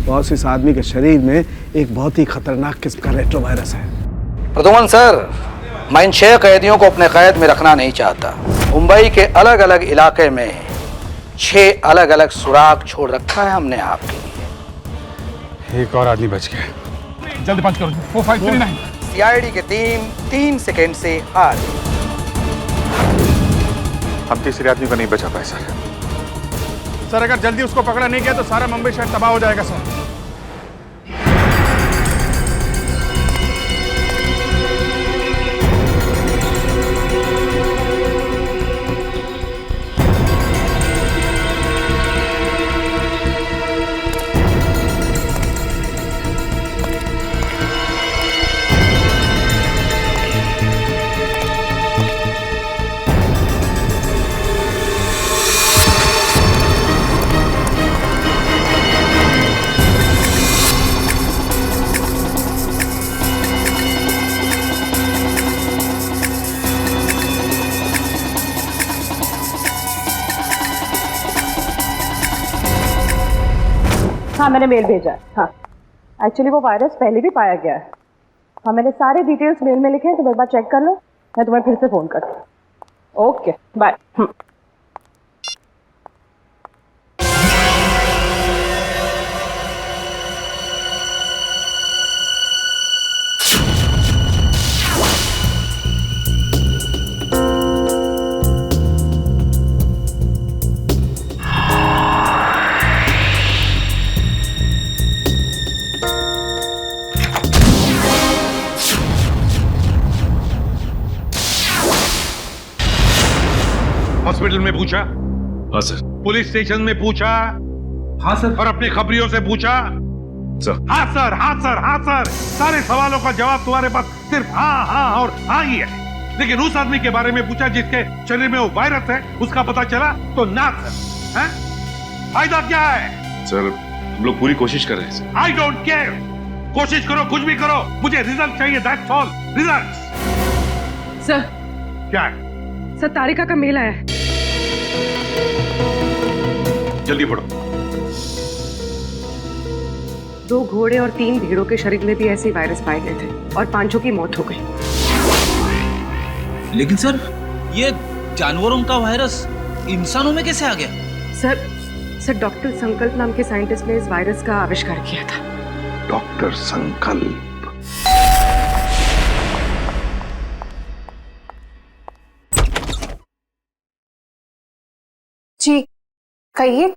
Boss, इस आदमी के शरीर में एक बहुत ही खतरनाक किस्म का रेट्रोवायरस है। प्रदुमन सर, मैं इन 6 कैदियों को अपने कैद में रखना नहीं चाहता। मुंबई के अलग अलग इलाके में 6 अलग अलग सुराग छोड़ रखा है हमने आपके लिए। एक और आदमी बच गया। जल्दी पंच करो। 4539। सीआईडी की टीम 3 सेकेंड से हार। हम तीसरे आदमी को नहीं बचा पाए सर, अगर जल्दी उसको पकड़ा नहीं गया तो सारा मुंबई शहर तबाह हो जाएगा सर। हाँ, मैंने मेल भेजा है। हाँ, एक्चुअली वो वायरस पहले भी पाया गया है। हाँ, मैंने सारे डिटेल्स मेल में लिखे हैं, तो एक बार चेक कर लो। मैं तुम्हें फिर से फ़ोन करती हूँ। Okay, bye. हॉस्पिटल में पूछा? हाँ सर। पुलिस स्टेशन में पूछा? हाँ सर। और अपने खबरियों से पूछा? सर। हाँ सर, हाँ सर, हाँ सर। सारे सवालों का जवाब तुम्हारे पास सिर्फ हाँ हाँ और हाँ ही है। लेकिन उस आदमी के बारे में पूछा जिसके शरीर में वो वायरस है, उसका पता चला तो ना सर। हैं? फायदा क्या है? सर, हम लोग पूरी कोशिश कर रहे हैं सर। I don't care. कोशिश करो, कुछ भी करो, मुझे रिजल्ट चाहिए, दैट्स ऑल। रिजल्ट। सर। क्या है? सर, तारिका का मेल आया है। जल्दी पढ़ो। 2 घोड़े और 3 भेड़ों के शरीर में भी ऐसे वायरस पाए गए थे और 5 की मौत हो गई। लेकिन सर, ये जानवरों का वायरस इंसानों में कैसे आ गया? सर डॉक्टर संकल्प नाम के साइंटिस्ट ने इस वायरस का आविष्कार किया था। डॉक्टर संकल्प? जी कहिए,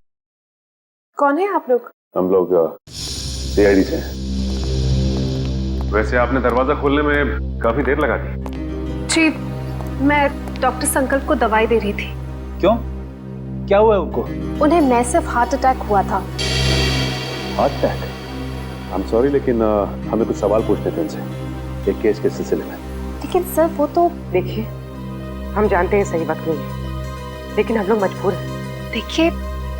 कौन है आप लोग? हम लोग सीआईडी से हैं। वैसे आपने दरवाजा खोलने में काफी देर लगा दी। जी, मैं डॉक्टर संकल्प को दवाई दे रही थी। क्यों? क्या हुआ है उनको? उन्हें मैसिव हार्ट अटैक हुआ था। Heart attack? I am sorry, लेकिन हमें कुछ सवाल पूछने थे उनसे एक केस के सिलसिले में। लेकिन सर वो तो देखिए, हम जानते हैं सही वक्त नहीं है, लेकिन हम लोग मजबूर हैं। देखिए,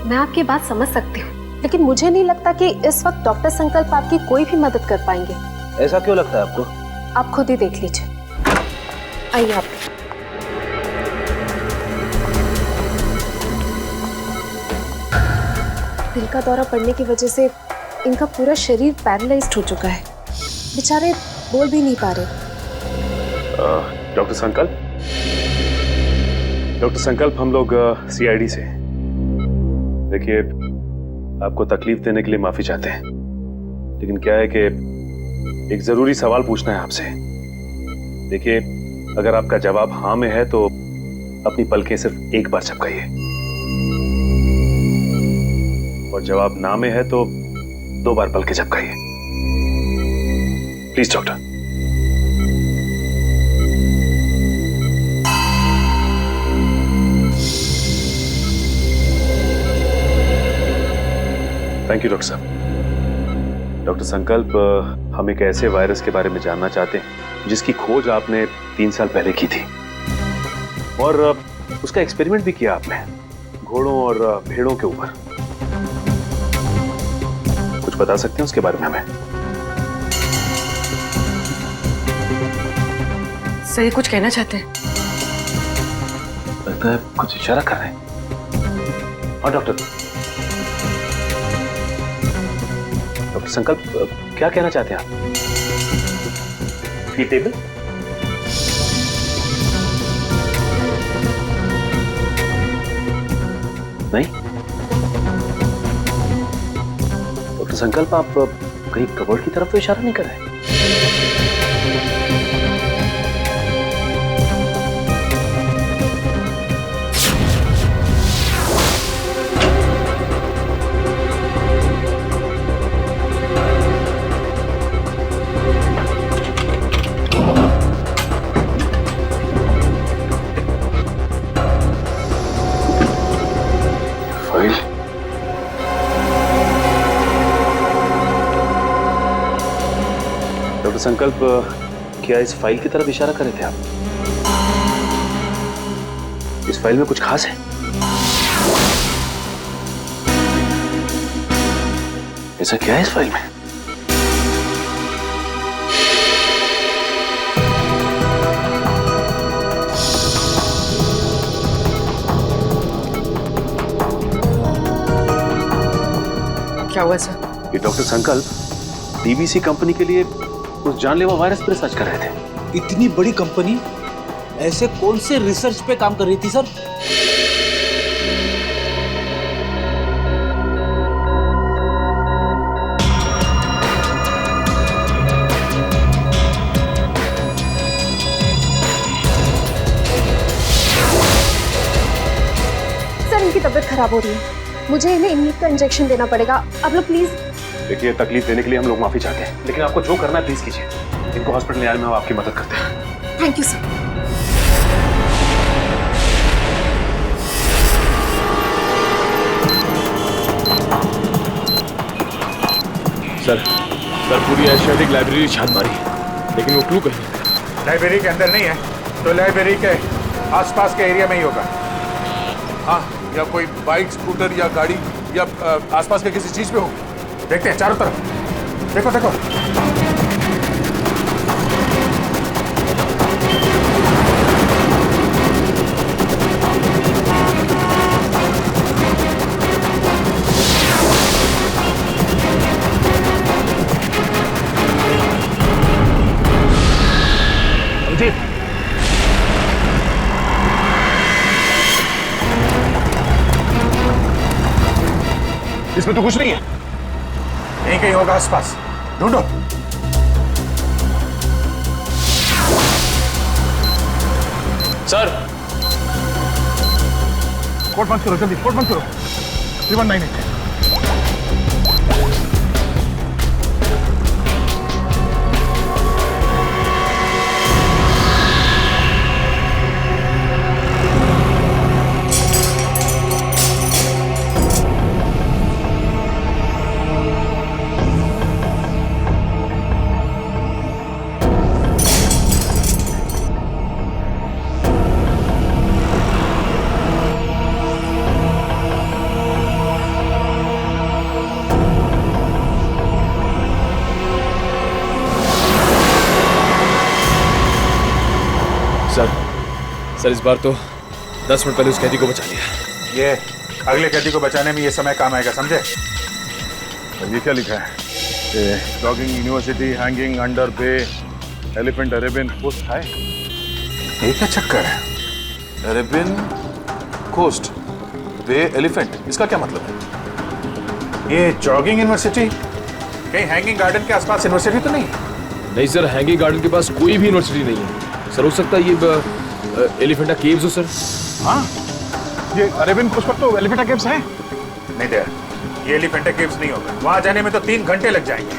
मैं आपकी बात समझ सकती हूँ, लेकिन मुझे नहीं लगता कि इस वक्त डॉक्टर संकल्प आपकी कोई भी मदद कर पाएंगे। ऐसा क्यों लगता है आपको? आप खुद ही देख लीजिए। आइए आप। दिल का दौरा पड़ने की वजह से इनका पूरा शरीर पैरालाइज्ड हो चुका है। बेचारे बोल भी नहीं पा रहे। डॉक्टर संकल्प, हम लोग सीआईडी से। देखिए, आपको तकलीफ देने के लिए माफी चाहते हैं, लेकिन क्या है कि एक जरूरी सवाल पूछना है आपसे। देखिए, अगर आपका जवाब हाँ में है तो अपनी पलकें सिर्फ एक बार झपकाइए, और जवाब ना में है तो 2 बार पलकें झपकाइए। Please doctor. Thank you doctor साहब। डॉक्टर संकल्प, हम एक ऐसे वायरस के बारे में जानना चाहते हैं जिसकी खोज आपने 3 साल पहले की थी, और उसका एक्सपेरिमेंट भी किया आपने घोड़ों और भेड़ों के ऊपर। कुछ बता सकते हैं उसके बारे में हमें? सही कुछ कहना चाहते हैं? लगता है कुछ इशारा कर रहे हैं। और डॉक्टर, डॉक्टर संकल्प, क्या कहना चाहते हैं आप? फी टेबल? नहीं? डॉक्टर संकल्प, आप कहीं कबर्ड की तरफ तो इशारा नहीं कर रहे? फाइल? डॉक्टर संकल्प, क्या इस फाइल की तरफ इशारा कर रहे थे आप? इस फाइल में कुछ खास है? ऐसा क्या है इस फाइल में? क्या हुआ सर? ये डॉक्टर संकल्प डीवीसी कंपनी के लिए उस जानलेवा वायरस पर रिसर्च कर रहे थे। इतनी बड़ी कंपनी ऐसे कौन से रिसर्च पे काम कर रही थी सर? सर इनकी तबीयत खराब हो रही है, मुझे इन्हें इम्यून का इंजेक्शन देना पड़ेगा। आप लोग प्लीज। देखिए, तकलीफ देने के लिए हम लोग माफी चाहते हैं, लेकिन आपको जो करना है प्लीज कीजिए। इनको हॉस्पिटल ले आने में हम आपकी मदद करते हैं। Thank you sir. सर पूरी एशियाटिक लाइब्रेरी छान मारी, लेकिन वो क्लू कहीं नहीं मिला। लाइब्रेरी के अंदर नहीं है तो लाइब्रेरी के आसपास के एरिया में ही होगा। हाँ, या कोई बाइक, स्कूटर या गाड़ी या आसपास के किसी चीज पे हो। देखते हैं चारों तरफ, देखो देखो। इसमें तो कुछ नहीं है। यहीं कहीं होगा आसपास, ढूंढो। सर कोट बंद करो, जल्दी कोट बंद करो। 3198। सर इस बार तो 10 मिनट पहले उस कैदी को बचा लिया। ये अगले कैदी को बचाने में ये समय काम आएगा, समझे? ये क्या लिखा है? जॉगिंग यूनिवर्सिटी, हैंगिंग अंडर बे, एलिफेंट अरेबियन कोस्ट है। ये क्या चक्कर है? अरेबियन कोस्ट, बे, एलिफेंट, इसका क्या मतलब है? ये जॉगिंग यूनिवर्सिटी कहीं हैंगिंग गार्डन के आसपास यूनिवर्सिटी तो नहीं? नहीं सर, हैंगिंग गार्डन के पास कोई भी यूनिवर्सिटी नहीं है सर। हो सकता है ये एलिफेंटा केव्स हो सर। हाँ, ये अरेबियन कोस्ट पर तो एलिफेंटा केव्स है। नहीं दे, ये एलिफेंटा केव्स नहीं होगा। वहां जाने में तो 3 घंटे लग जाएंगे,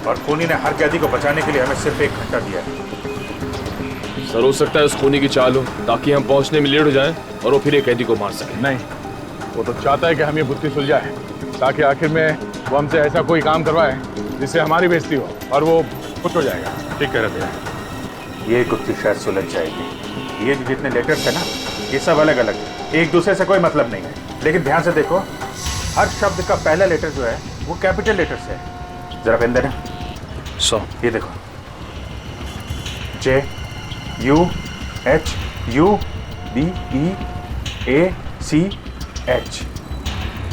और खूनी ने हर कैदी को बचाने के लिए हमें सिर्फ 1 घंटा दिया है। सर हो सकता है उस खूनी की चाल हो, ताकि हम पहुंचने में लेट हो जाएं और वो फिर एक कैदी को मार सके। नहीं, वो तो चाहता है कि हम ये बुद्धि सुलझाए, ताकि आखिर में वो हमसे ऐसा कोई काम करवाए जिससे हमारी बेइज्जती हो और वो खुश हो जाएगा। ठीक कह रहे थे। ये गुत्थी शायद सुलझ जाएगी। ये जितने लेटर्स है ना, ये सब अलग अलग, एक दूसरे से कोई मतलब नहीं है। लेकिन ध्यान से देखो, हर शब्द का पहला लेटर जो है वो कैपिटल लेटर से है। जरा पेन देना। ये देखो, JUHUBEACH,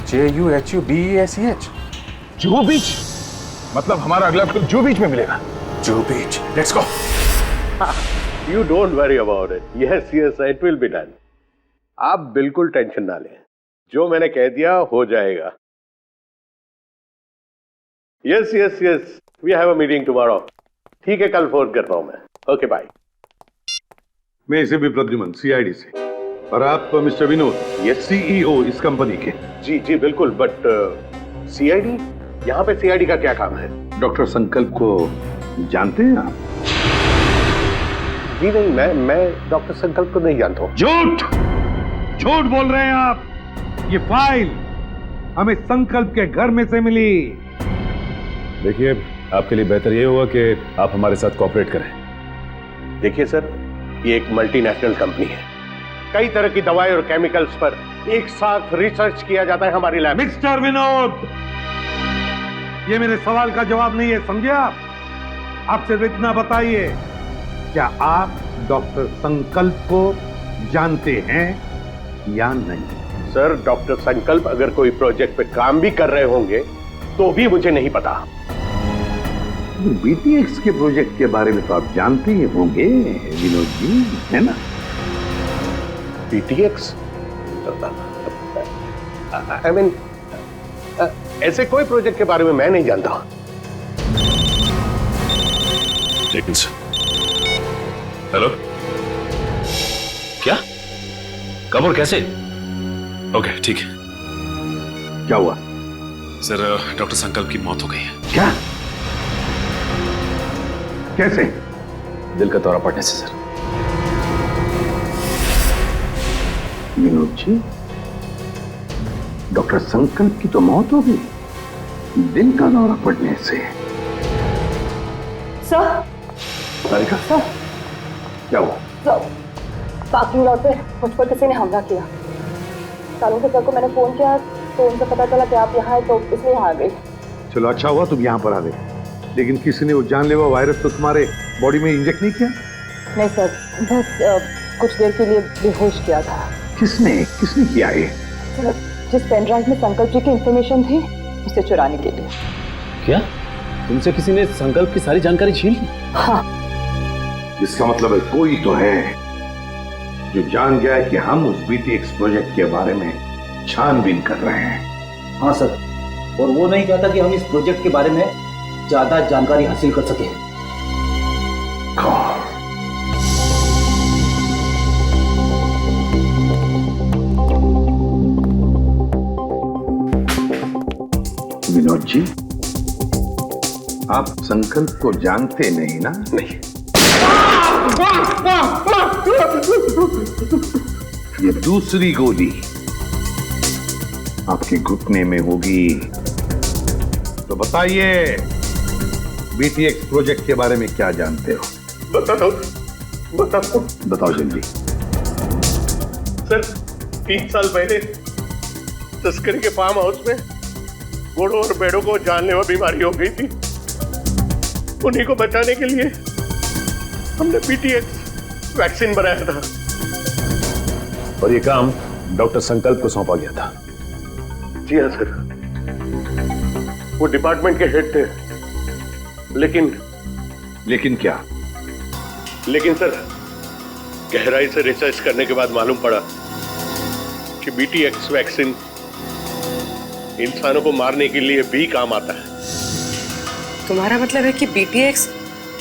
JUHUBEACH। जूहू बीच? मतलब हमारा अगला ट्रिप जू बीच में मिलेगा। जू beach, let's go. You don't worry about it. Yes, yes, it will be done. आप बिल्कुल टेंशन ना लें, जो मैंने कह दिया हो जाएगा। Yes, yes, yes. We have a meeting tomorrow. ठीक है, कल फोन करता हूँ मैं। Okay bye. मैं इसे भी प्रद्युमन सीआईडी से, और आप मिस्टर विनोद, ये सीईओ इस कंपनी के। जी जी बिल्कुल, बट सीआईडी, यहाँ पे सीआईडी का क्या काम है? डॉक्टर संकल्प को जानते हैं आप? जी नहीं, मैं डॉक्टर संकल्प को नहीं जानता हूँ। झूठ झूठ बोल रहे हैं आप। ये फाइल हमें संकल्प के घर में से मिली। देखिए, आपके लिए बेहतर ये होगा कि आप हमारे साथ कोऑपरेट करें। देखिए सर, ये एक मल्टीनेशनल कंपनी है, कई तरह की दवाई और केमिकल्स पर एक साथ रिसर्च किया जाता है हमारी लैब। मिस्टर विनोद, ये मेरे सवाल का जवाब नहीं है, समझे आप? आप सिर्फ इतना बताइए, क्या आप डॉक्टर संकल्प को जानते हैं या नहीं? सर, डॉक्टर संकल्प अगर कोई प्रोजेक्ट पे काम भी कर रहे होंगे तो भी मुझे नहीं पता। बीटीएक्स के प्रोजेक्ट के बारे में तो आप जानते ही होंगे विनोद जी, है ना? बीटीएक्स? आई मीन, ऐसे कोई प्रोजेक्ट के बारे में मैं नहीं जानता। लेकिन हेलो, क्या? कब और कैसे? ओके, ठीक है। क्या हुआ? सर, डॉक्टर संकल्प की मौत हो गई है। क्या? कैसे? दिल का दौरा पड़ने से सर। विनोद जी, डॉक्टर संकल्प की तो मौत हो गई, दिल का दौरा पड़ने से? सर, सर, क्या हुआ? सर, पार्किंग लॉट पे मुझ पर किसी ने हमला किया। सालों के सर को मैंने फोन किया तो उनसे पता चला कि आप यहाँ हैं, तो इसलिए यहाँ आ गई। चलो, अच्छा हुआ तुम यहाँ पर आ गए, लेकिन किसी ने वो जानलेवा वायरस तो तुम्हारे बॉडी में इंजेक्ट नहीं किया? नहीं सर, बस कुछ देर के लिए बेहोश किया था। किसने किया ये? सर, जिस पेन ड्राइव में संकल्प जी की इंफॉर्मेशन थी, उसे चुराने के लिए। क्या? तुमसे किसी ने संकल्प की सारी जानकारी छीन ली? हाँ। इसका मतलब है कोई तो है जो जान गया है कि हम उस बीटीएक्स प्रोजेक्ट के बारे में छानबीन कर रहे हैं। हाँ सर, और वो नहीं चाहता कि हम इस प्रोजेक्ट के बारे में ज्यादा जानकारी हासिल कर सके। विनोद जी, आप संकल्प को जानते नहीं ना? नहीं। ये दूसरी गोली आपके घुटने में होगी। तो बताइए, बीटीएक्स प्रोजेक्ट के बारे में क्या जानते हो? बताओ जल्दी। सर, 3 साल पहले तस्करी के फार्म हाउस में घोड़ों और भेड़ों को जानलेवा बीमारी हो गई थी। उन्हीं को बचाने के लिए हमने बीटीएक्स वैक्सीन बनाया था। और ये काम डॉक्टर संकल्प को सौंपा गया था। जी हाँ सर, वो डिपार्टमेंट के हेड थे। लेकिन क्या? लेकिन सर, गहराई से रिसर्च करने के बाद मालूम पड़ा कि बीटीएक्स वैक्सीन इंसानों को मारने के लिए भी काम आता है। तुम्हारा मतलब है कि बीटीएक्स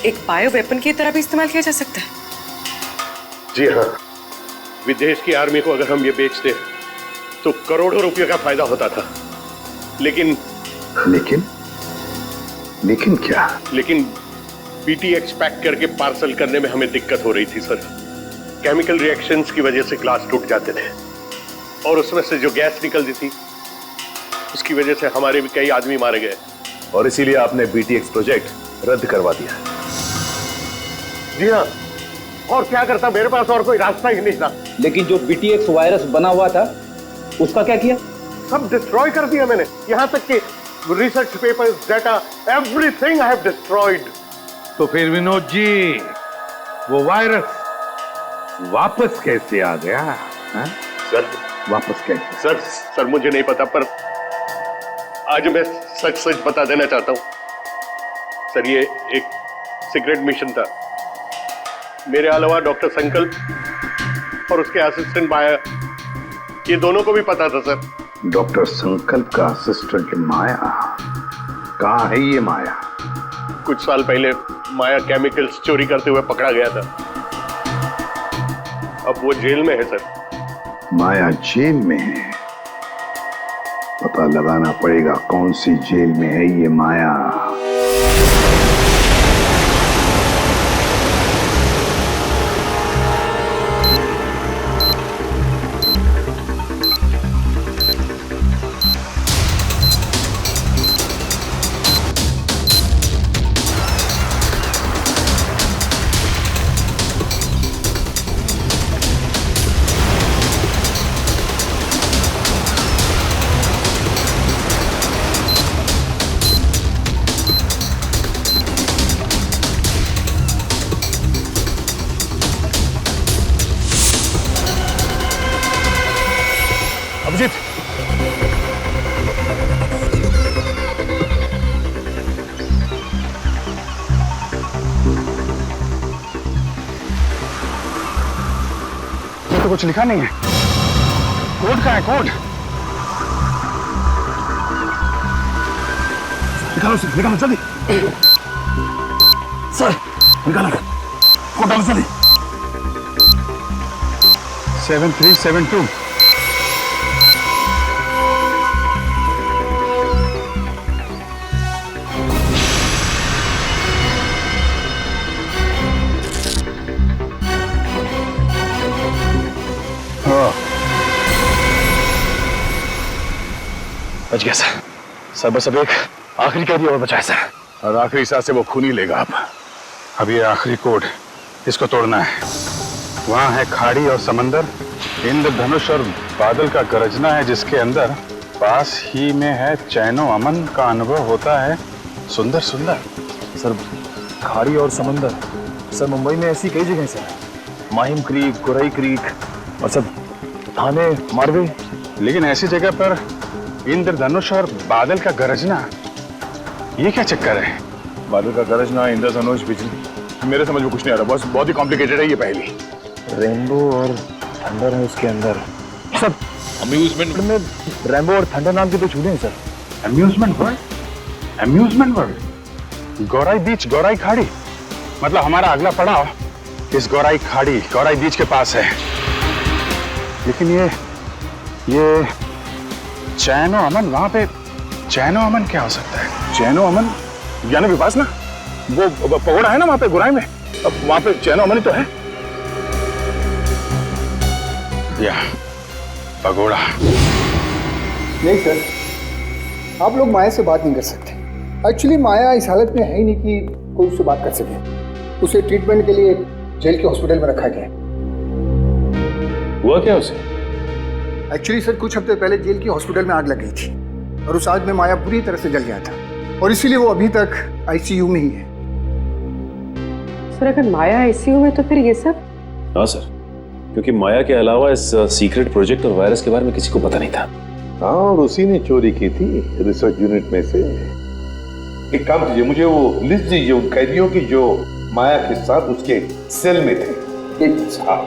एक बायो वेपन की तरह भी इस्तेमाल किया जा सकता है? जी हाँ, विदेश की आर्मी को अगर हम ये बेचते तो करोड़ों रुपए का फायदा होता था। लेकिन क्या? लेकिन बीटीएक्स पैक करके पार्सल करने में हमें दिक्कत हो रही थी सर। केमिकल रिएक्शंस की वजह से ग्लास टूट जाते थे और उसमें से जो गैस निकलती थी उसकी वजह से हमारे भी कई आदमी मारे गए। और इसीलिए आपने बीटीएक्स प्रोजेक्ट रद्द करवा दिया। जी हाँ, और क्या करता, मेरे पास और कोई रास्ता ही नहीं था। लेकिन जो बीटीएक्स वायरस बना हुआ था, उसका क्या किया? सब डिस्ट्रॉय कर दिया मैंने, यहाँ तक कि research papers, data, everything I have destroyed. तो फिर विनोद जी, वो वायरस वापस कैसे आ गया? हा? सर, वापस कैसे? सर मुझे नहीं पता, पर आज मैं सच बता देना चाहता हूँ सर ये एक सीक्रेट मिशन था। मेरे अलावा डॉक्टर संकल्प और उसके असिस्टेंट माया, ये दोनों को भी पता था सर। डॉक्टर संकल्प का असिस्टेंट माया? कहाँ है ये माया? कुछ साल पहले माया केमिकल्स चोरी करते हुए पकड़ा गया था। अब वो जेल में है सर। माया जेल में है? पता लगाना पड़ेगा कौन सी जेल में है ये माया। अभिजीत, तो कुछ लिखा नहीं है। कोड कहाँ है? कोड निकालो सर, निकालो जल्दी। सर निकालो, कोड डालो जल्दी। 7372। बच गया सर। सर बस अब एक आखिरी कैदी और बचा है सर, और आखिरी सांस से वो खून ही लेगा। अब ये आखिरी कोड, इसको तोड़ना है। वहां है खाड़ी और समंदर, इंद्रधनुष और बादल का गरजना है जिसके अंदर, पास ही में है चैनो अमन का अनुभव होता है सुंदर सुंदर। सर खाड़ी और समंदर, सर मुंबई में ऐसी कई जगह sir, Mahim creek, Gorai creek और सब थाने, मारवे। लेकिन ऐसी जगह पर इंद्रधनुष और बादल का गरजना, ये क्या चक्कर है? बादल का गरजना, इंद्रधनुष, बिजली, मेरे समझ में कुछ नहीं आ रहा। बस बहुत ही कॉम्प्लिकेटेड है ये पहेली। रेनबो और थंडर है उसके अंदर। सर अम्यूजमेंट में रेनबो और थंडर नाम के दो चूहे हैं sir. Amusement world? Amusement world? Gorai beach, Gorai खाड़ी, मतलब हमारा अगला पड़ाव इस गौराई खाड़ी, गौराई बीच के पास है। लेकिन ये चैनो अमन, वहां पे चैनो अमन क्या हो सकता है? चैनो अमन ज्ञान विपासना, वो पगोड़ा है ना वहां पे गुराई में, अब वहां पे चैनो अमन ही तो है। या पगोड़ा। नहीं सर, आप लोग माया से बात नहीं कर सकते। एक्चुअली माया इस हालत में है ही नहीं कि कोई उससे बात कर सके। उसे ट्रीटमेंट के लिए जेल के हॉस्पिटल में रखा गया। हुआ क्या उसे? एक्चुअली सर कुछ हफ्ते पहले जेल की हॉस्पिटल में आग लग गई थी और उस आग में माया बुरी तरह से जल गया था और इसीलिए वो अभी तक आईसीयू में ही है। सर अगर माया आईसीयू में तो फिर ये सब? हाँ सर, क्योंकि माया के अलावा इस सीक्रेट प्रोजेक्ट और वायरस के बारे में किसी को पता नहीं था। हाँ, और उसी ने चोरी की थी रिसर्च यूनिट में से। एक काम कीजिए, मुझे वो लिस्ट दीजिए उन कैदियों की जो माया के साथ उसके सेल में थे। हाँ।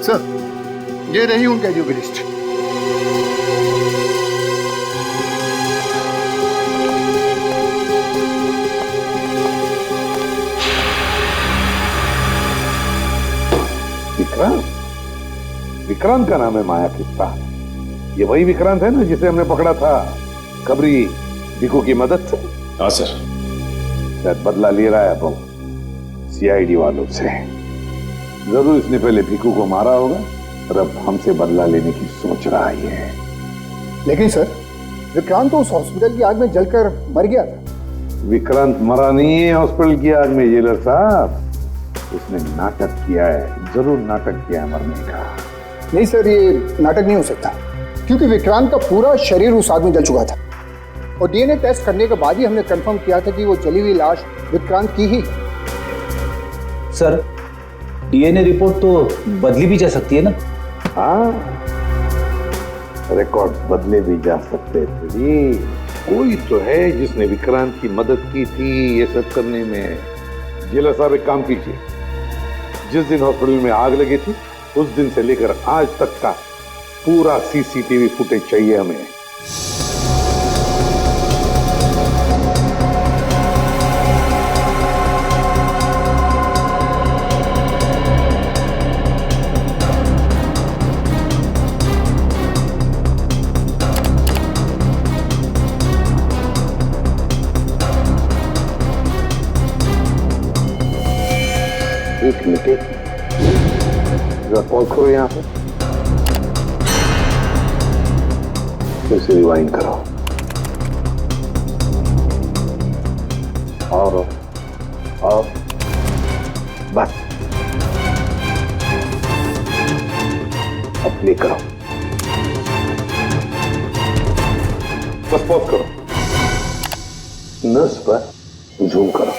सर ये रही उन कैदियों की लिस्ट। विक्रांत का नाम है माया के साथ। ये वही विक्रांत है ना जिसे हमने पकड़ा था खबरी भिकू की मदद से? हाँ सर। शायद बदला ले रहा है अब सीआईडी वालों से। जरूर इसने पहले भिकू को मारा होगा और अब हमसे बदला लेने की सोच रहा है। लेकिन सर विक्रांत तो उस हॉस्पिटल की आग में जलकर मर गया था। विक्रांत मरा नहीं है हॉस्पिटल की आग में जेलर साहब, उसने नाटक किया है, जरूर नाटक किया है मरने का। नहीं सर, ये नाटक नहीं हो सकता क्योंकि विक्रांत का पूरा शरीर उस आग में जल चुका था और डीएनए टेस्ट करने के बाद ही हमने कंफर्म किया था कि वो जली हुई लाश विक्रांत की ही। सर डीएनए रिपोर्ट तो बदली भी जा सकती है ना? हाँ, रिकॉर्ड बदले भी जा सकते थे। कोई तो है जिसने विक्रांत की मदद की थी ये सब करने में। जेलर साहब एक काम कीजिए, जिस दिन हॉस्पिटल में आग लगी थी उस दिन से लेकर आज तक का पूरा सीसीटीवी फुटेज चाहिए हमें। एक मिनट, जरा पॉज करो यहाँ पे, फिर से रिवाइंड करो और बस अब प्ले करो, बस पॉज करो, नर्स पर जूम करो।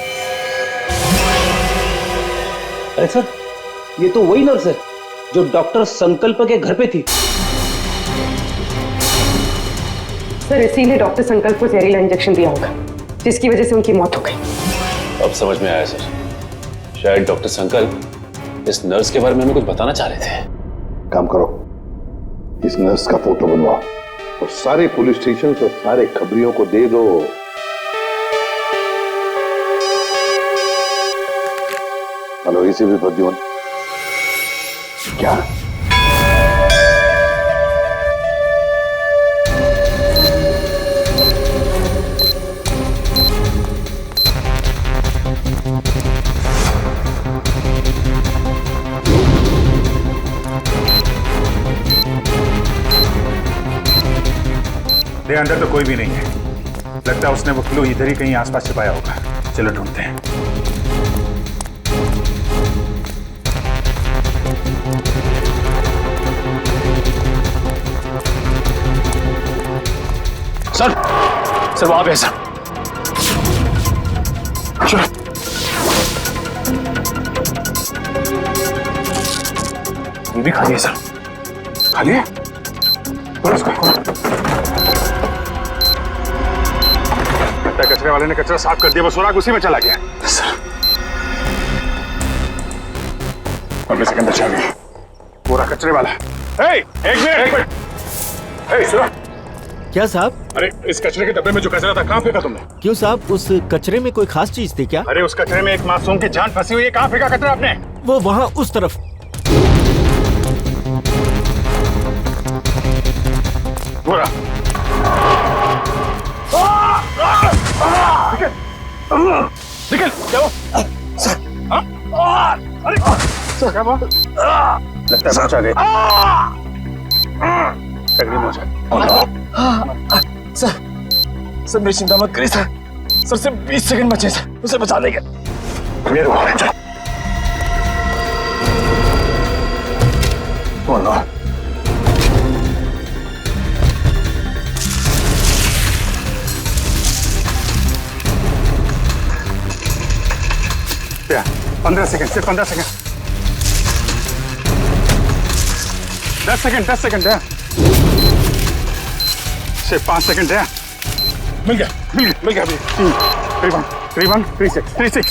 अरे सर, ये तो वही नर्स है जो डॉक्टर संकल्प के घर पे थी। सर इसीलिए डॉक्टर संकल्प को जहरीला इंजेक्शन दिया होगा जिसकी वजह से उनकी मौत हो गई। अब समझ में आया सर, शायद डॉक्टर संकल्प इस नर्स के बारे में हमें कुछ बताना चाह रहे थे। काम करो, इस नर्स का फोटो बनवाओ और सारे पुलिस स्टेशन और सारे खबरियों को दे दो। हेलो, इसी भी प्रद्युमन, क्या अंदर तो कोई भी नहीं है, लगता है उसने वो क्लू इधर ही कहीं आसपास छिपाया होगा। चलो ढूंढते हैं। सर वहां पे है सर। चलो ये भी खाली है सर। खाली है? कचरे वाले ने कचरा साफ कर दिया, वो सुराग उसी में चला गया। सर और मेरे अंदर चल गया पूरा कचरे वाला। एक मिनट, सुनो। क्या साहब? अरे इस कचरे के डब्बे में जो कचरा था कहाँ फेंका तुमने? क्यों साहब, उस कचरे में कोई खास चीज थी क्या? अरे उस कचरे में एक मासूम की जान फंसी हुई है, कहाँ फेंका कचरा आपने? वो वहाँ उस तरफ। पूरा निकल चलो। अरे क्या हुआ? लगता है पहुंचा गए। तकलीफ हो जाए। सर मेरी चिंता मत करिए सर। सर सिर्फ 20 सेकंड बचे सर, उसे बचा लेंगे। मेरे को चल। बोलो। क्या? 15 सेकंड, सिर्फ 15 सेकंड। 10 सेकंड है। सिर्फ 5 सेकंड है। मिल गया अभी। 3 1 3 6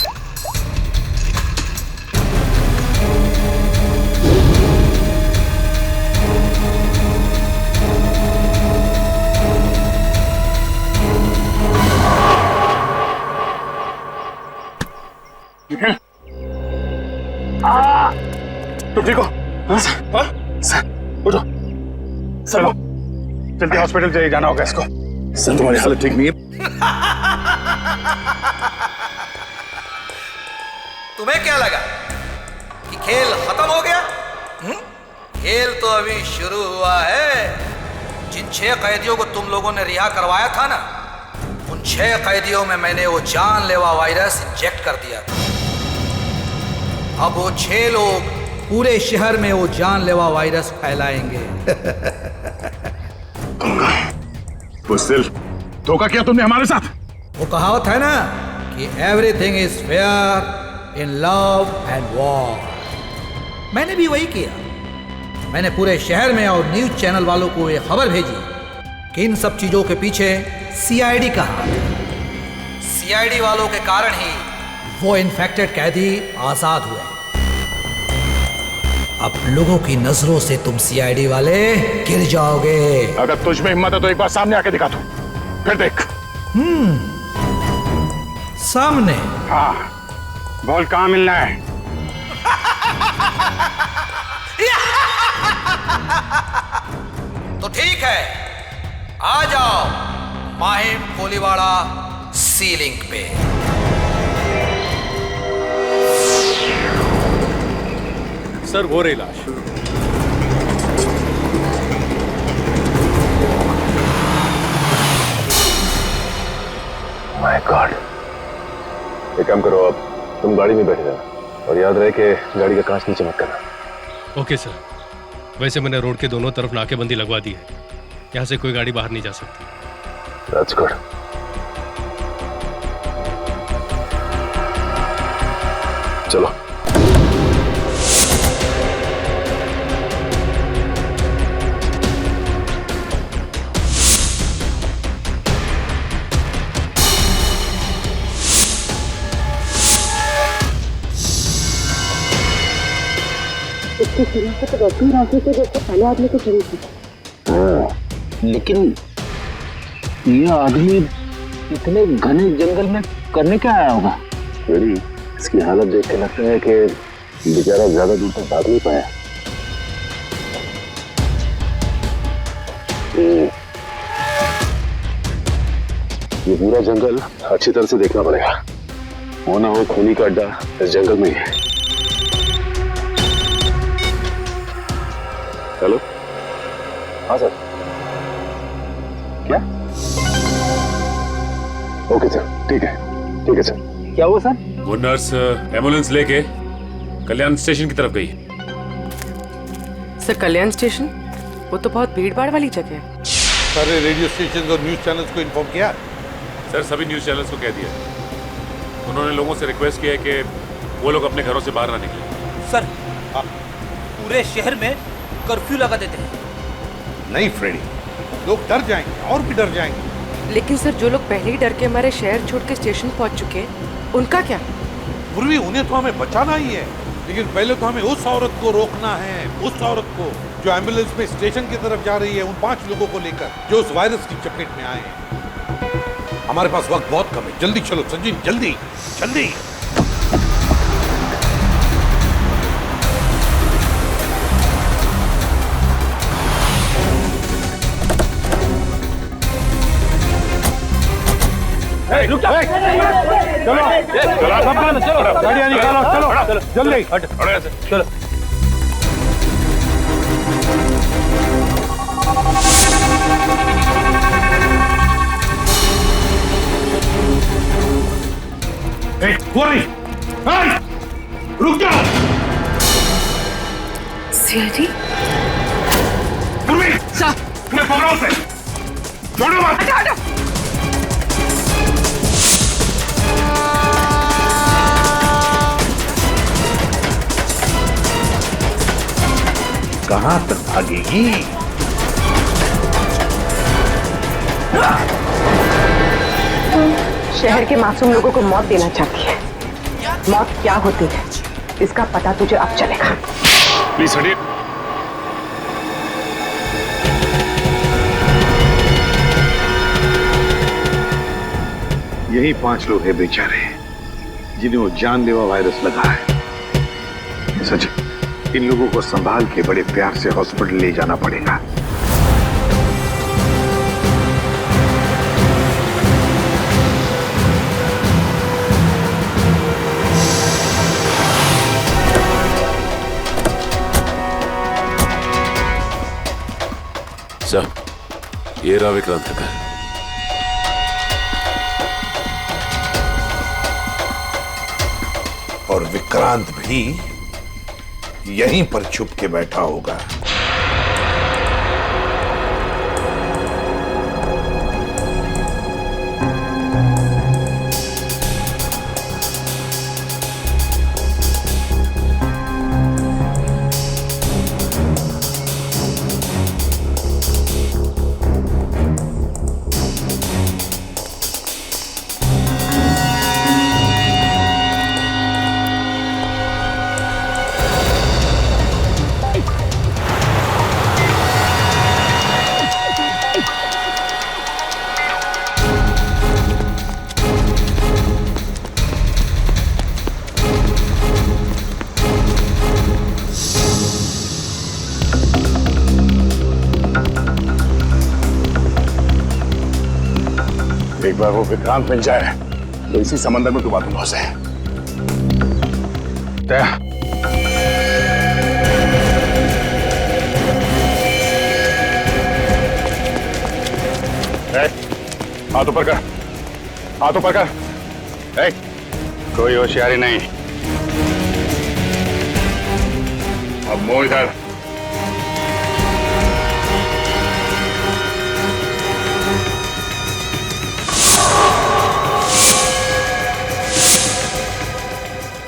तुम ठीक हो? हाँ सर, उठो। चलो जल्दी हॉस्पिटल जाना होगा इसको। सर तुम्हारी हालत ठीक नहीं है। तुम्हें क्या लगा कि खेल खत्म हो गया? खेल तो अभी शुरू हुआ है। जिन 6 कैदियों को तुम लोगों ने रिहा करवाया था ना, उन 6 कैदियों में मैंने वो जानलेवा वायरस इंजेक्ट कर दिया था। अब वो 6 लोग पूरे शहर में वो जानलेवा वायरस फैलाएंगे। बुज़दिल, धोखा किया तुमने हमारे साथ। वो कहावत है ना कि everything is fair in love and war. मैंने भी वही किया। मैंने पूरे शहर में और न्यूज चैनल वालों को ये खबर भेजी कि इन सब चीजों के पीछे सीआईडी का हाथ है। सीआईडी वालों के कारण ही वो इन्फेक्टेड कैदी आजाद हुए। अब लोगों की नजरों से तुम सीआईडी वाले गिर जाओगे। अगर तुझ में हिम्मत है तो एक बार सामने आके दिखा दो, फिर देख। सामने? हाँ, बोल कहाँ मिलना है? तो ठीक है, आ जाओ माहिम कोलीवाड़ा सी लिंक पे। सर वो रही लाश। My God. एक काम करो, अब तुम गाड़ी में बैठे रहना और याद रहे कि गाड़ी का कांच नीचे मत करना। Okay sir. वैसे मैंने रोड के दोनों तरफ नाकेबंदी लगवा दी है, यहाँ से कोई गाड़ी बाहर नहीं जा सकती। That's good. चलो। इसकी शनाख्त तो वैसे ही राशि से जैसे पहले आदमी को चली थी। लेकिन ये आदमी इतने घने जंगल में करने क्या आया होगा? बेटी, इसकी हालत देख के लगता है कि बेचारा ज्यादा दूर तक भाग नहीं पाया। ये पूरा जंगल अच्छी तरह से देखना पड़ेगा, वो ना हो खूनी का अड्डा इस जंगल में ही है। हेलो? हाँ सर। क्या? ओके सर, ठीक है सर। क्या हुआ सर? वो नर्स एम्बुलेंस लेके कल्याण स्टेशन की तरफ गई। सर कल्याण स्टेशन? वो तो बहुत भीड़ भाड़ वाली जगह है। सारे रेडियो स्टेशन और न्यूज चैनल्स को इन्फॉर्म किया? सर सभी न्यूज चैनल्स को कह दिया। उन्होंने लोगों से रिक्वेस्ट किया है कि वो लोग अपने घरों से बाहर ना निकलें। सर पूरे शहर में कर्फ्यू लगा देते हैं। नहीं फ्रेडी, लोग डर जाएंगे और भी डर जाएंगे। लेकिन सर जो लोग पहले ही डर के हमारे शहर छोड़ के स्टेशन पहुंच चुके हैं, उनका क्या? पूर्वी उन्हें तो हमें बचाना ही है, लेकिन पहले तो हमें उस औरत को रोकना है, उस औरत को जो एम्बुलेंस में स्टेशन की तरफ जा रही है, उन 5 लोगों को लेकर जो उस वायरस की चपेट में आए हैं। हमारे पास वक्त बहुत कम है, जल्दी चलो संजीन, जल्दी जल्दी। रुक जाओ। चलो गाड़ियाँ निकालो, चलो जल्दी चलो। रुक जाओ। सीआईडी? पकड़ो से, छोड़ो मत। हटो। कहां तक भागेगी? शहर के मासूम लोगों को मौत देना चाहती है। मौत क्या होती है इसका पता तुझे अब चलेगा। प्लीज हटिए। यही 5 लोग हैं बेचारे जिन्हें वो जानलेवा वायरस लगा है। सच, इन लोगों को संभाल के बड़े प्यार से हॉस्पिटल ले जाना पड़ेगा। सर, ये रहा विक्रांत का घर। और विक्रांत भी यहीं पर छुप के बैठा होगा। अगर वो विक्रांत मिल जाए तो इसी समंदर में डुबा दूंगा उसे। हाथ ऊपर कर, हाथ ऊपर कर। कोई होशियारी नहीं। अब मुंह इधर।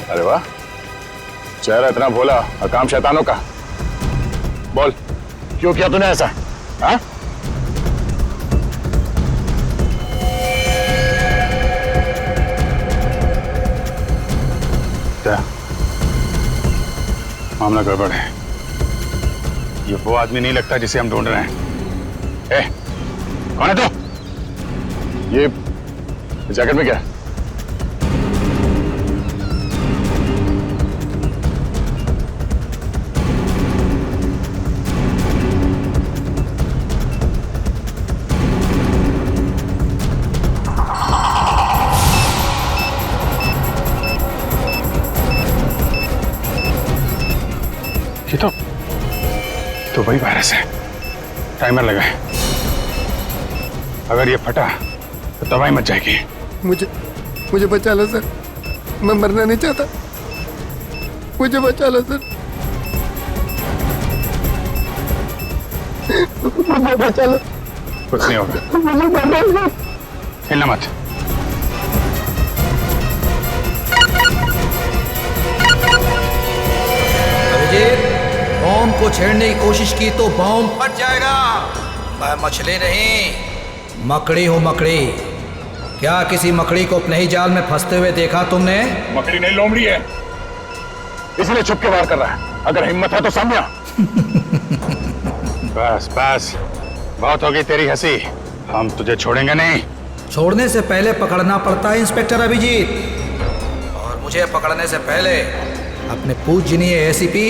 अरे वाह, चेहरा इतना भोला और काम शैतानों का। बोल, क्यों किया तूने ऐसा? हाँ? मामला गड़बड़ है। ये वो आदमी नहीं लगता जिसे हम ढूंढ रहे हैं। कौन है तू? ये जैकेट में क्या है? ये तो वही वायरस है। टाइमर लगा है। अगर ये फटा तो तबाही मच जाएगी। मुझे बचा लो सर, मैं मरना नहीं चाहता। मुझे बचा लो सर, मुझे बचा लो। कुछ नहीं होगा, हिलना मत। बॉम्ब को छेड़ने की कोशिश की तो बॉम्ब फट जाएगा। मैं मछली नहीं, मकड़ी हूँ, मकड़ी। क्या किसी मकड़ी को अपने ही जाल में फंसते हुए देखा तुमने? मकड़ी नहीं, लोमड़ी है, इसलिए छुप के वार कर रहा है। अगर हिम्मत है तो सामने आ। बस बस, बहुत होगी तेरी हंसी। हम तुझे छोड़ेंगे नहीं। छोड़ने से पहले पकड़ना पड़ता है इंस्पेक्टर अभिजीत, और मुझे पकड़ने से पहले अपने पूजनीय एसीपी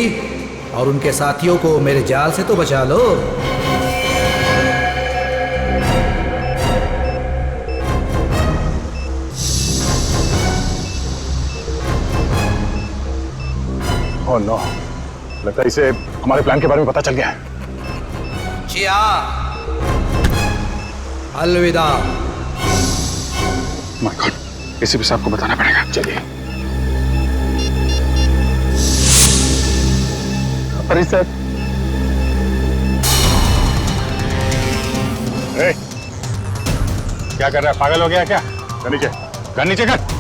और उनके साथियों को मेरे जाल से तो बचा लो। ओह नो, लगता है इसे हमारे प्लान के बारे में पता चल गया है। जी हाँ, अलविदा। माय गॉड, एसीपी साहब को बताना पड़ेगा। चलिए। अरे सर, क्या कर रहा है? पागल हो गया क्या? कर नीचे, कर नीचे कर।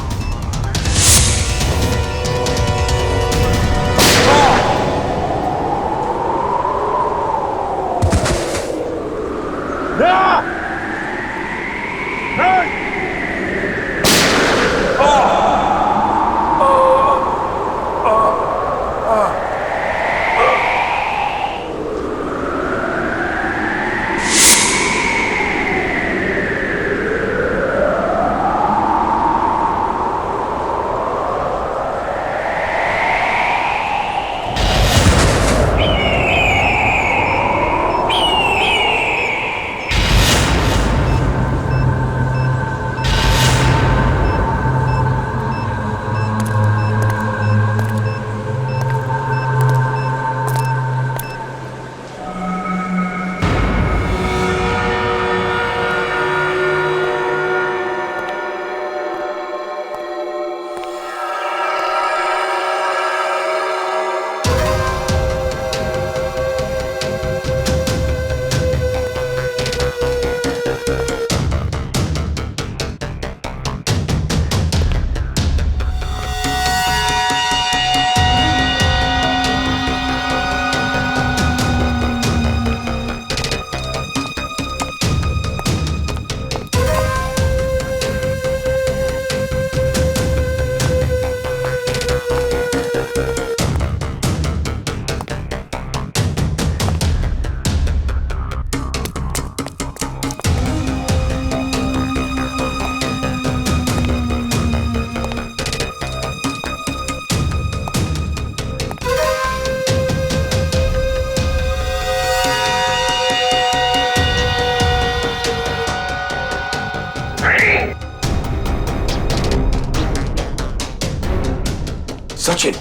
सचिन,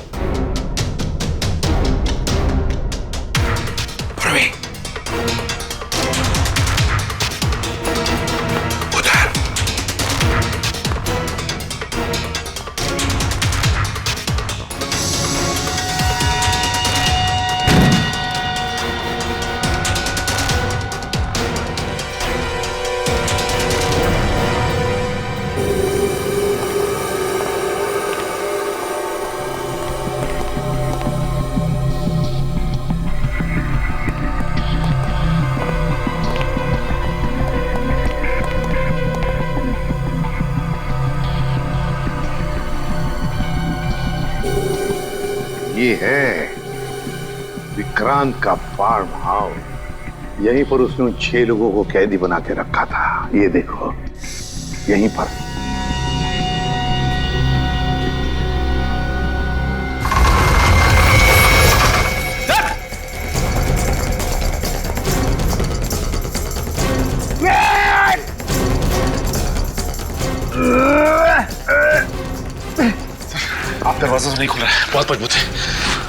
प्रवीण, उधर। ये है विक्रांत का फार्म हाउस। यहीं पर उसने उन 6 लोगों को कैदी बना के रखा था। ये देखो, यहीं पर। आप दरवाजा तो नहीं खुल रहा है, बहुत मजबूत है।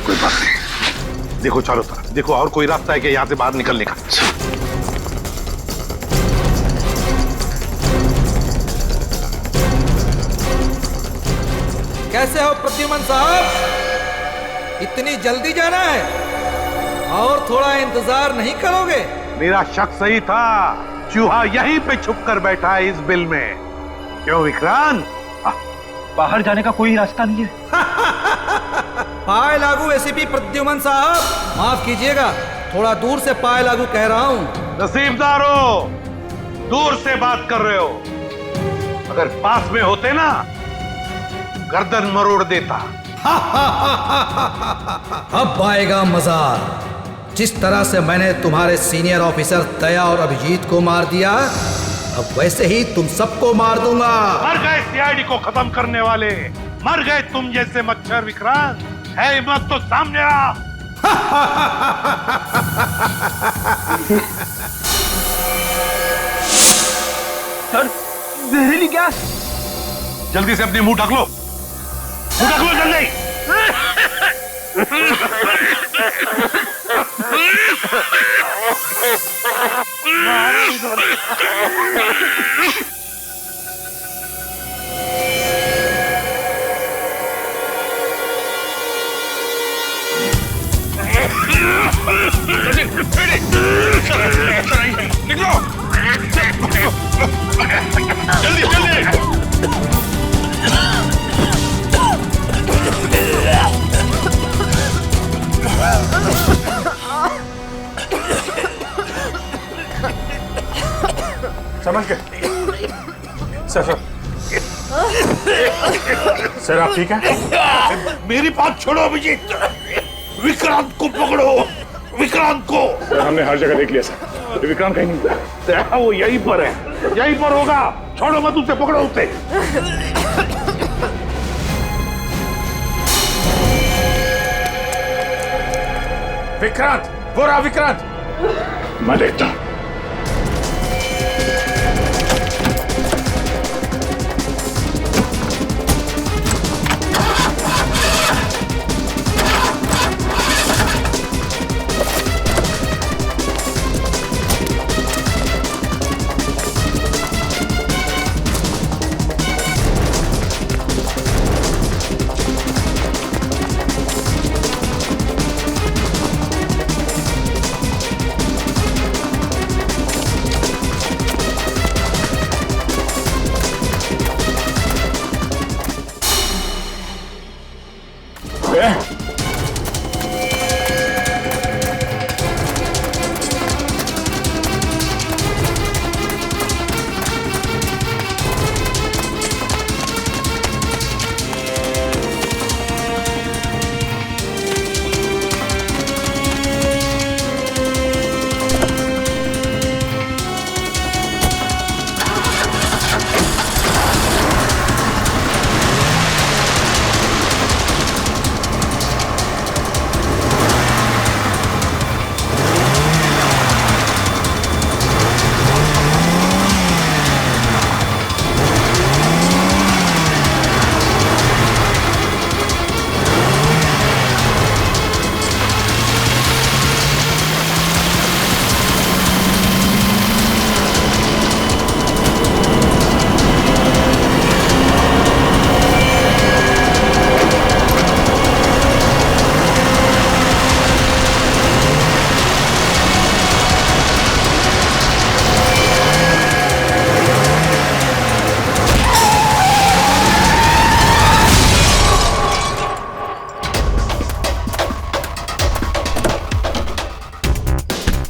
कोई बात नहीं, देखो चारों तरफ देखो, और कोई रास्ता है कि यहां से बाहर निकलने का? कैसे हो प्रद्युमन साहब? इतनी जल्दी जाना है और थोड़ा इंतजार नहीं करोगे? मेरा शक सही था, चूहा यहीं पे छुप कर बैठा है इस बिल में। क्यों विक्रांत? बाहर जाने का कोई रास्ता नहीं है। पाए लागू एसीपी प्रद्युमन साहब, माफ कीजिएगा, थोड़ा दूर से पाए लागू कह रहा हूँ। नसीबदारो, दूर से बात कर रहे हो, अगर पास में होते ना गर्दन मरोड़ देता। अब आएगा मजा। जिस तरह से मैंने तुम्हारे सीनियर ऑफिसर दया और अभिजीत को मार दिया, अब वैसे ही तुम सबको मार दूंगा। मर गए सीआईडी को खत्म करने वाले, मर गए तुम जैसे मच्छर। विक्रांत, है हिम्मत तो सामने आ। सर, जहरीली गैस। जल्दी से अपनी मुंह ढक लो, मुंह ढक लो जल्दी। निकलो, जल्दी जल्दी। समझ गए? सर सर आप ठीक हैं? मेरी बात छोड़ो अभिजीत, विक्रांत को पकड़ो, विक्रांत को। सर हमने हर जगह देख लिया सर, विक्रांत कहीं नहीं था। वो यहीं पर है, यहीं पर होगा। छोड़ो मत उसे, पकड़ो उसे। विक्रांत, वो रहा विक्रांत। मैं देखता हूं।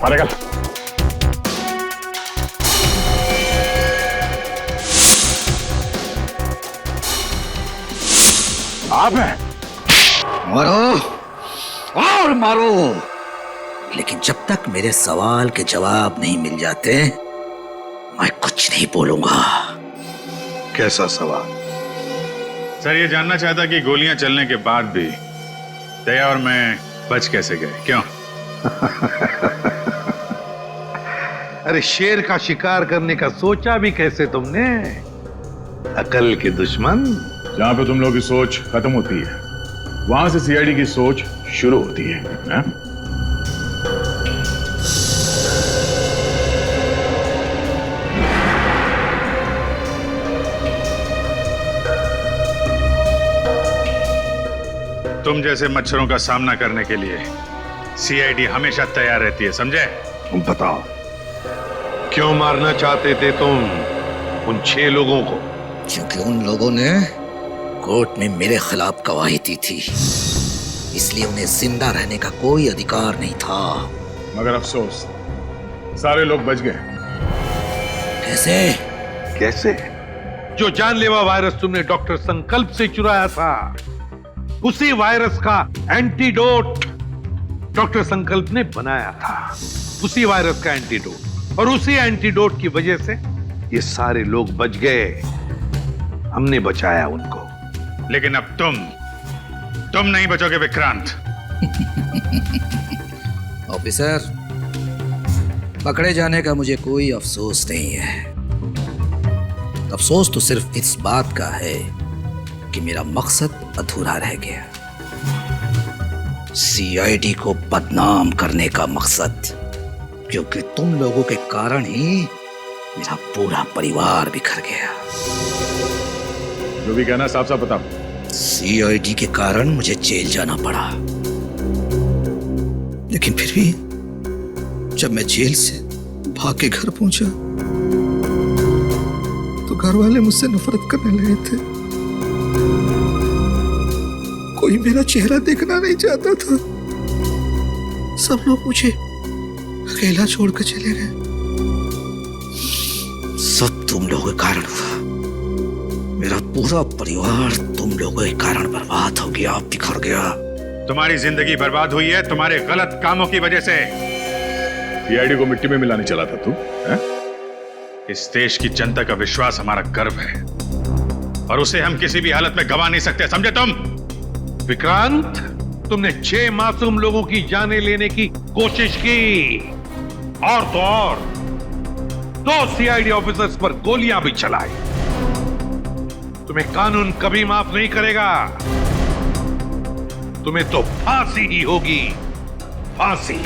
बाहर निकल। आप हैं? मारो और मारो, लेकिन जब तक मेरे सवाल के जवाब नहीं मिल जाते मैं कुछ नहीं बोलूंगा। कैसा सवाल? सर ये जानना चाहता कि गोलियां चलने के बाद भी दया और मैं बच कैसे गए, क्यों? अरे शेर का शिकार करने का सोचा भी कैसे तुमने? अकल के दुश्मन। जहां पे तुम लोगों की सोच खत्म होती है वहां से सीआईडी की सोच शुरू होती है, ना? तुम जैसे मच्छरों का सामना करने के लिए सीआईडी हमेशा तैयार रहती है, समझे? तुम बताओ क्यों मारना चाहते थे तुम उन 6 लोगों को? क्योंकि उन लोगों ने कोर्ट में मेरे खिलाफ गवाही दी थी, इसलिए उन्हें जिंदा रहने का कोई अधिकार नहीं था। मगर अफसोस सारे लोग बच गए। कैसे? कैसे? जो जानलेवा वायरस तुमने डॉक्टर संकल्प से चुराया था, उसी वायरस का एंटीडोट डॉक्टर संकल्प ने बनाया था। उसी वायरस का एंटीडोट, और उसी एंटीडोट की वजह से ये सारे लोग बच गए। हमने बचाया उनको। लेकिन अब तुम नहीं बचोगे विक्रांत। ऑफिसर, पकड़े जाने का मुझे कोई अफसोस नहीं है। अफसोस तो सिर्फ इस बात का है कि मेरा मकसद अधूरा रह गया। सीआईडी को बदनाम करने का मकसद, क्योंकि तुम लोगों के कारण ही मेरा पूरा परिवार बिखर गया। जो भी कहना साफ साफ बता। सीआईडी के कारण मुझे जेल जाना पड़ा, लेकिन फिर भी जब मैं जेल से भाग के घर पहुंचा तो घर वाले मुझसे नफरत करने लगे थे। कोई मेरा चेहरा देखना नहीं चाहता था। सब लोग मुझे अकेला छोड़कर चले गए। सब तुम लोगों के कारण हुआ। मेरा पूरा परिवार तुम लोगों के कारण बर्बाद हो गया, बिखर गया। तुम्हारी जिंदगी बर्बाद हुई है तुम्हारे गलत कामों की वजह से। सीआईडी को मिट्टी में मिलाने चला था तू, हैं? इस देश की जनता का विश्वास हमारा गर्व है, और उसे हम किसी भी हालत में गवा नहीं सकते, समझे तुम? विक्रांत, तुमने 6 मासूम लोगों की जानें लेने की कोशिश की, और तो और 2 सीआईडी ऑफिसर्स पर गोलियां भी चलाई। तुम्हें कानून कभी माफ नहीं करेगा। तुम्हें तो फांसी ही होगी, फांसी।